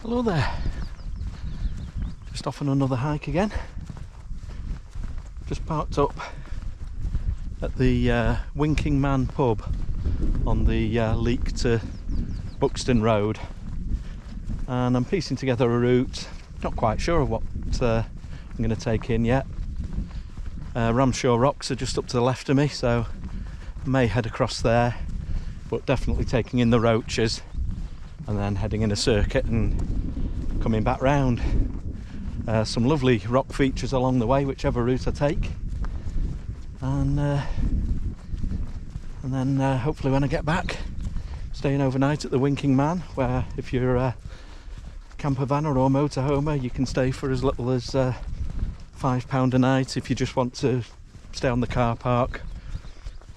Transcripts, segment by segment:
Hello there, just off on another hike again. Just parked up at the Winking Man pub on the Leek to Buxton road, and I'm piecing together a route. Not quite sure what I'm going to take in yet. Ramshaw Rocks are just up to the left of me, so I may head across there, but definitely taking in the Roaches and then heading in a circuit and coming back round. Some lovely rock features along the way, whichever route I take, and then hopefully when I get back, staying overnight at the Winking Man, where if you're a campervan or motorhomer, you can stay for as little as £5 a night if you just want to stay on the car park,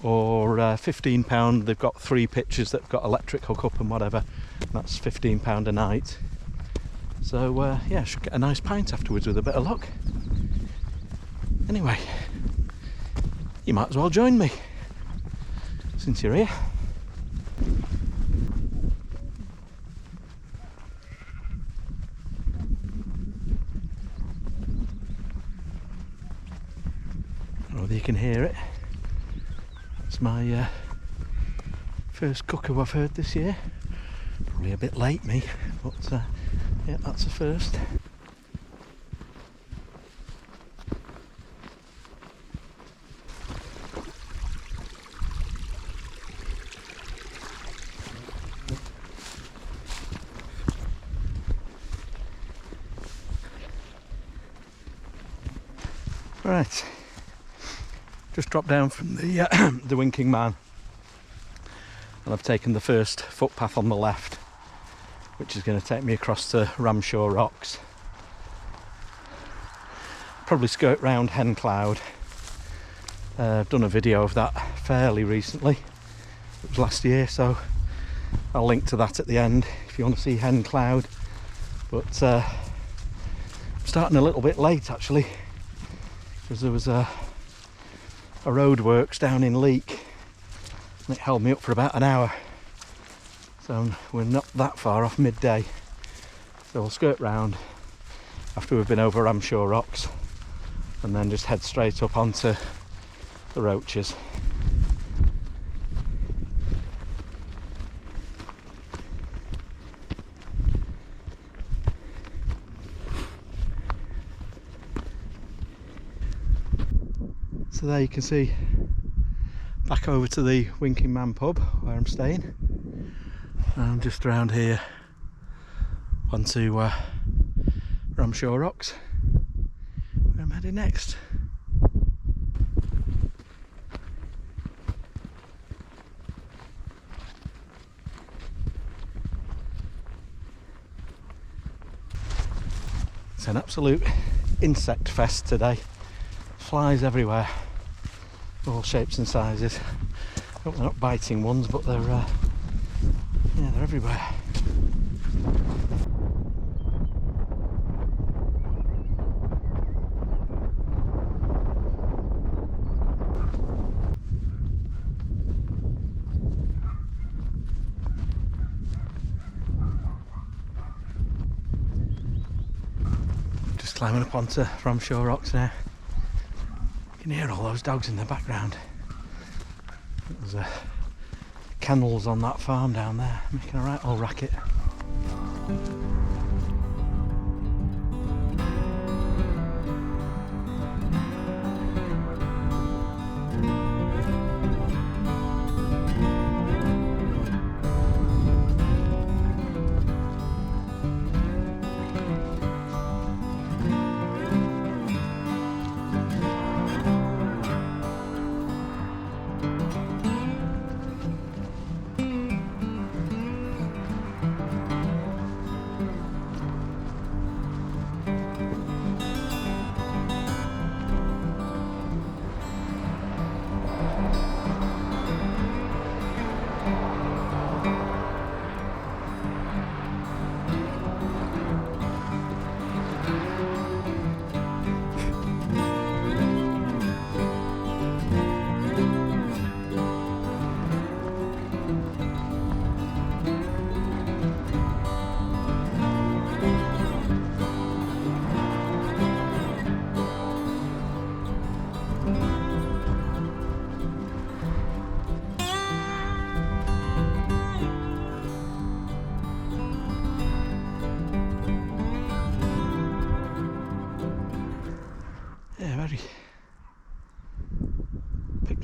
or £15. They've got 3 pitches that've got electric hookup and whatever. That's £15 a night. So yeah, should get a nice pint afterwards with a bit of luck. Anyway, you might as well join me since you're here. I don't know whether you can hear it. It's my first cuckoo I've heard this year. Probably a bit late, me, but yeah, that's a first. Right, just dropped down from the the Winking Man, and I've taken the first footpath on the left, which is going to take me across to Ramshaw Rocks. Probably skirt round Hen Cloud. I've done a video of that fairly recently. It was last year, so I'll link to that at the end if you want to see Hen Cloud. But I'm starting a little bit late actually, because there was a roadworks down in Leek and it held me up for about an hour. So we're not that far off midday, so we'll skirt round after we've been over Ramshaw Rocks and then just head straight up onto the Roaches. So there you can see back over to the Winking Man pub where I'm staying. I'm just around here onto Ramshaw Rocks, where I'm heading next. It's an absolute insect fest today. Flies everywhere, all shapes and sizes. Hope they're not biting ones, but they're yeah, they're everywhere. Just climbing up onto Ramshaw Rocks now. You can hear all those dogs in the background. There's kennels on that farm down there, making a right old racket.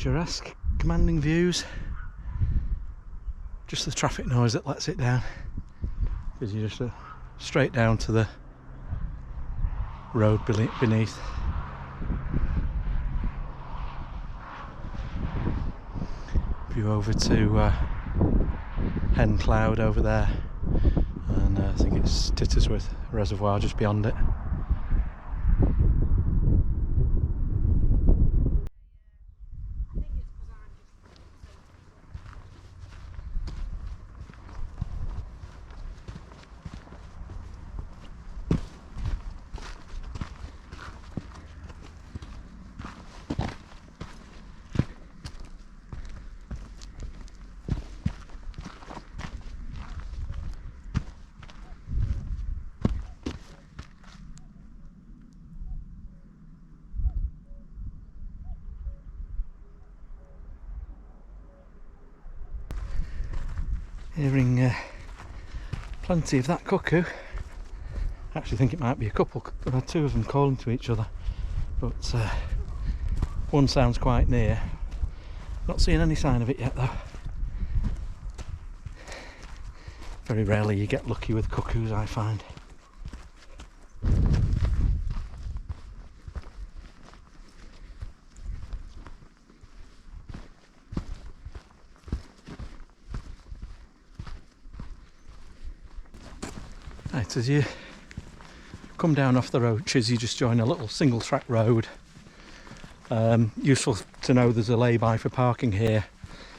picturesque, commanding views. Just the traffic noise that lets it down, because you just straight down to the road beneath. View over to Hen Cloud over there, and I think it's Tittersworth Reservoir just beyond it. Hearing plenty of that cuckoo. I actually think it might be a couple. I've had two of them calling to each other, but one sounds quite near. Not seeing any sign of it yet though. Very rarely you get lucky with cuckoos, I find. Right, as you come down off the Roaches, you just join a little single track road. Useful to know there's a lay-by for parking here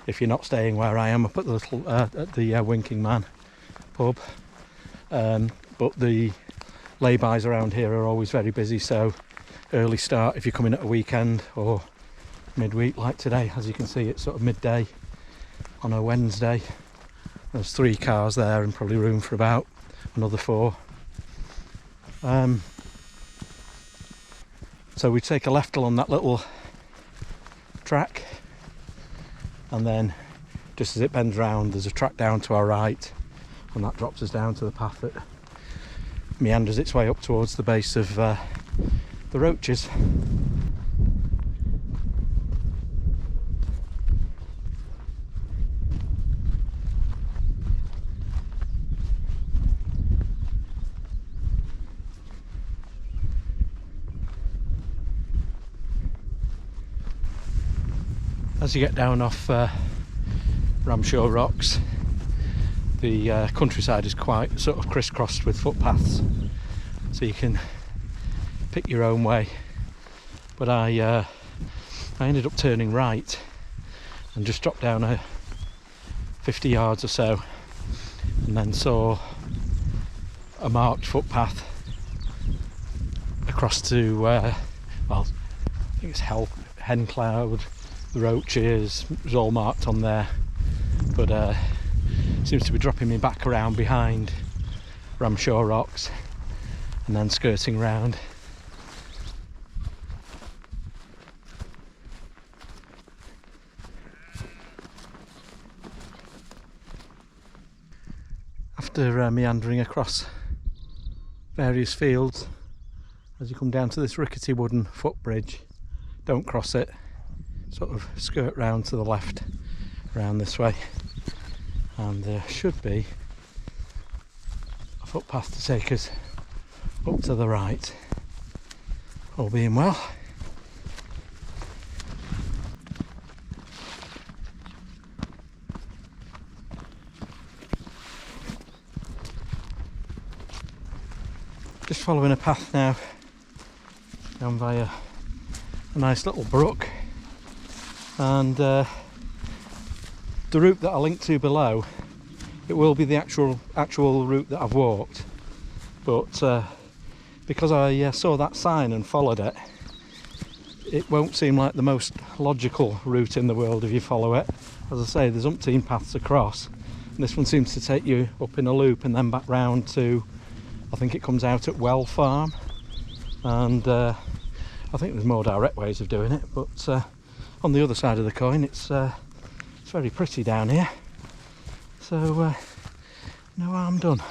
if you're not staying where I am up at the little at the Winking Man pub. But the lay-bys around here are always very busy, so early start if you're coming at a weekend or midweek like today. As you can see, it's sort of midday on a Wednesday. There's 3 cars there and probably room for about another 4. So we take a left along that little track, and then just as it bends round there's a track down to our right, and that drops us down to the path that meanders its way up towards the base of the Roaches. As you get down off Ramshaw Rocks, the countryside is quite sort of crisscrossed with footpaths, so you can pick your own way. But I ended up turning right and just dropped down 50 yards or so, and then saw a marked footpath across to well, I think it's Hen Cloud. The Roaches was all marked on there, but seems to be dropping me back around behind Ramshaw Rocks and then skirting round. After meandering across various fields, as you come down to this rickety wooden footbridge, don't cross it. Sort of skirt round to the left, round this way, and there should be a footpath to take us up to the right, all being well. Just following a path now down by a nice little brook. And the route that I linked to below, it will be the actual route that I've walked, but because I saw that sign and followed it, it won't seem like the most logical route in the world if you follow it. As I say, there's umpteen paths across, and this one seems to take you up in a loop and then back round to, I think it comes out at Well Farm, and I think there's more direct ways of doing it, but on the other side of the coin, it's very pretty down here, so no harm done.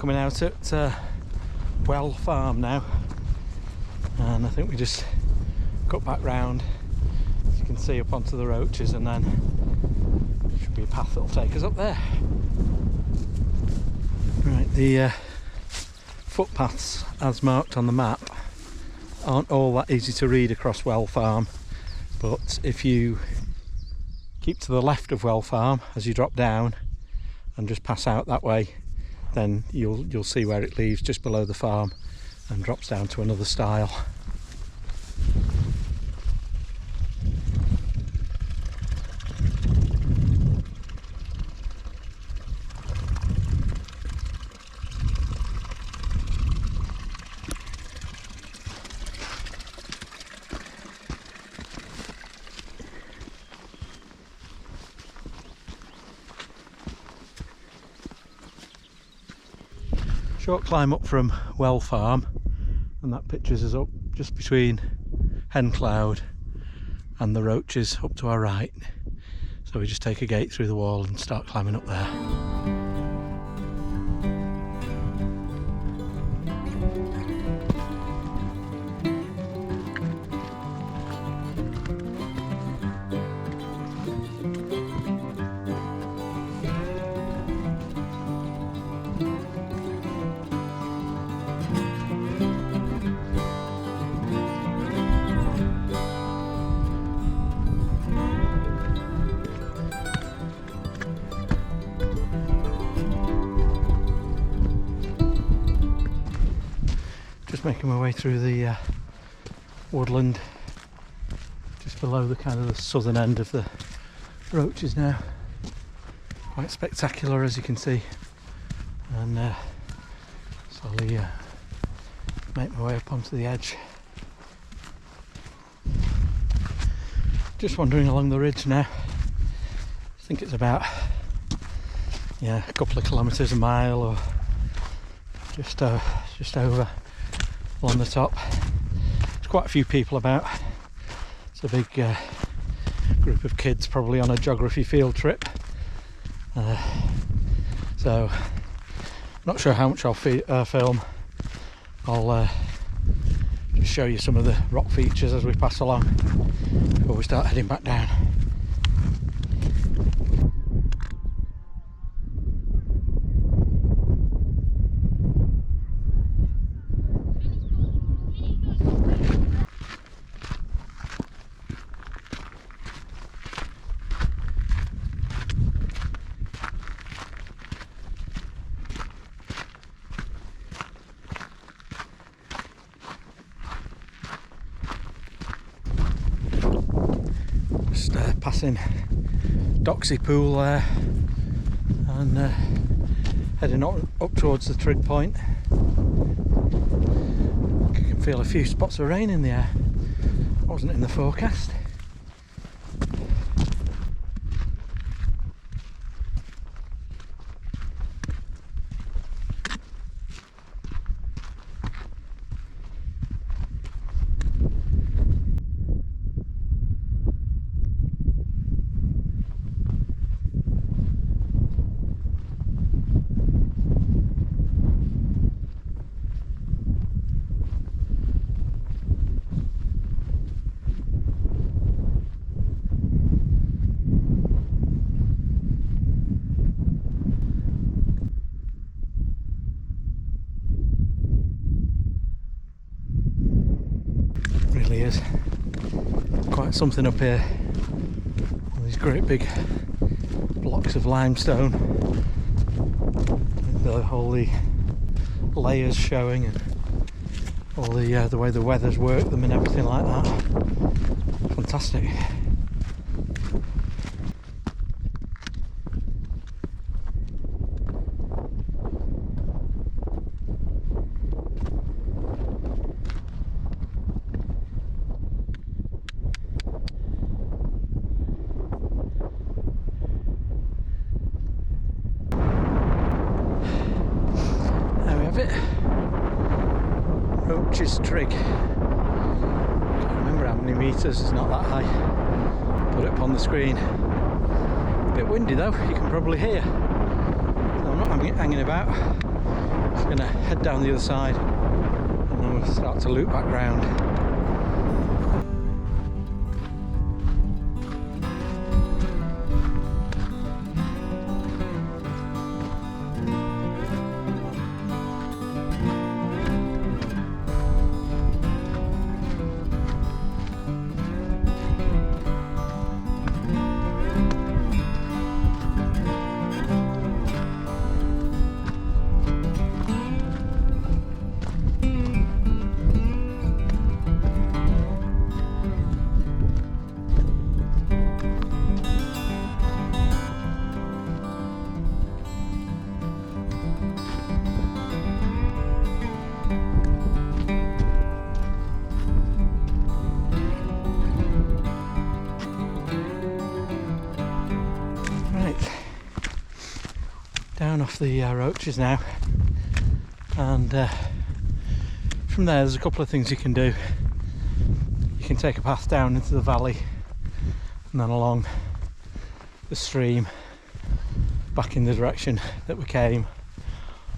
coming out at Well Farm now, and I think we just cut back round, as you can see, up onto the Roaches, and then there should be a path that'll take us up there. Right, the footpaths as marked on the map aren't all that easy to read across Well Farm, but if you keep to the left of Well Farm as you drop down and just pass out that way, then you'll see where it leaves just below the farm and drops down to another stile. Short climb up from Well Farm, and that pitches us up just between Hencloud and the Roaches up to our right. So we just take a gate through the wall and start climbing up there. Making my way through the woodland just below the kind of the southern end of the Roaches now. Quite spectacular, as you can see, and slowly make my way up onto the edge. Just wandering along the ridge now. I think it's about a couple of kilometres, a mile, or just over along the top. There's quite a few people about. It's a big group of kids, probably on a geography field trip. So not sure how much I'll film. I'll just show you some of the rock features as we pass along before we start heading back down. Passing Doxy Pool there, and heading up towards the trig point. I can feel a few spots of rain in the air. I wasn't in the forecast. Is quite something up here. All these great big blocks of limestone, with all the layers showing, and all the way the weather's worked them and everything like that. Fantastic. Roaches trig. Can't remember how many metres, it's not that high. Put it up on the screen. A bit windy though, you can probably hear. So I'm not hanging about. going to head down the other side and then we'll start to loop back round. Down off the Roaches now, and from there there's a couple of things you can do. You can take a path down into the valley and then along the stream back in the direction that we came,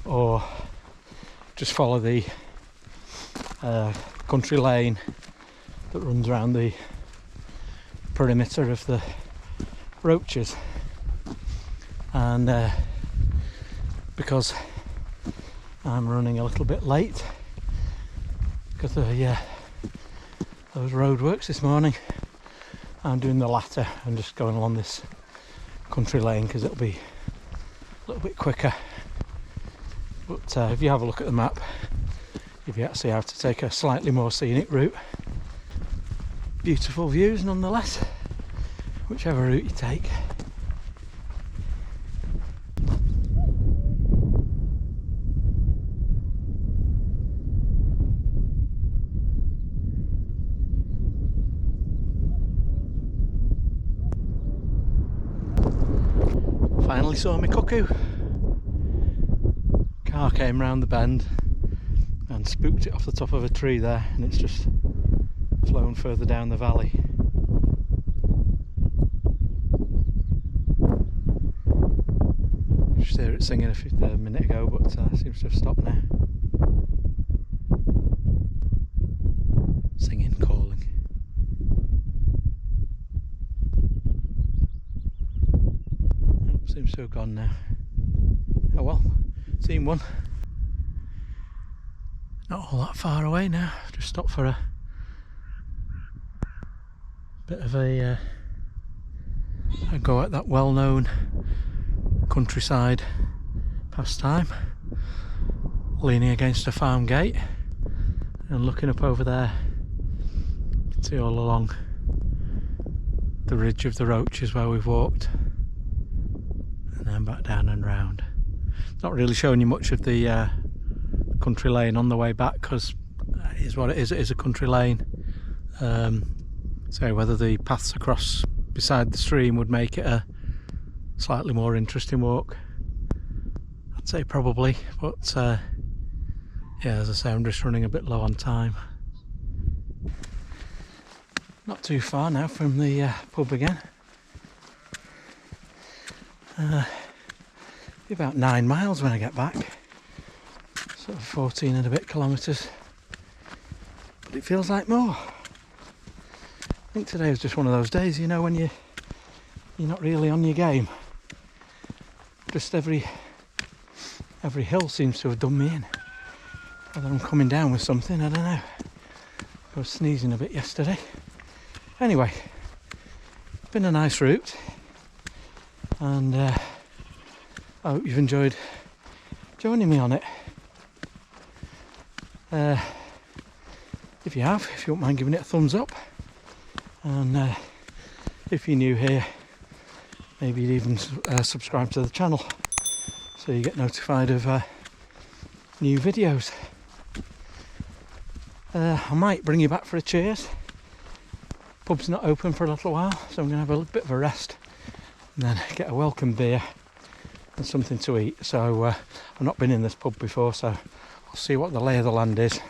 or just follow the country lane that runs around the perimeter of the Roaches. And because I'm running a little bit late because of those roadworks this morning, I'm doing the latter and just going along this country lane because it'll be a little bit quicker. But if you have a look at the map, if you actually have to take a slightly more scenic route, beautiful views nonetheless, whichever route you take. Finally saw my cuckoo. Car came round the bend and spooked it off the top of a tree there, and it's just flown further down the valley. Just hear it singing a minute ago, but seems to have stopped now. Singing, calling. Seems to have gone now. Oh well, seen one. Not all that far away now. Just stopped for a bit of a go at that well-known countryside pastime. Leaning against a farm gate and looking up over there. You can see all along the ridge of the Roaches where we've walked. And then back down and round. Not really showing you much of the country lane on the way back because it is what it is a country lane. So whether the paths across beside the stream would make it a slightly more interesting walk, I'd say probably, but yeah, as I say, I'm just running a bit low on time. Not too far now from the pub again. Be about 9 miles when I get back, sort of 14 and a bit kilometres, but it feels like more. I think today was just one of those days, you know, when you're not really on your game. Just every hill seems to have done me in. Whether I'm coming down with something, I don't know. I was sneezing a bit yesterday. Anyway, it's been a nice route, and I hope you've enjoyed joining me on it. If you have, if you wouldn't mind giving it a thumbs up, and if you're new here, maybe you'd even subscribe to the channel so you get notified of new videos. I might bring you back for a cheers. Pub's not open for a little while, so I'm going to have a bit of a rest and then get a welcome beer and something to eat. So I've not been in this pub before, so I'll see what the lay of the land is,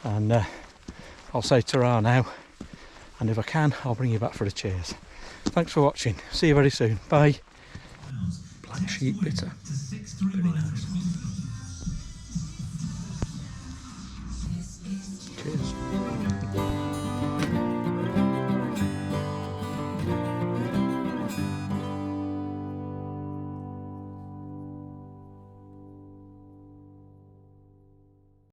and I'll say ta-ra now, and if I can, I'll bring you back for a cheers. Thanks for watching. See you very soon. Bye. Black sheep bitter. Very nice.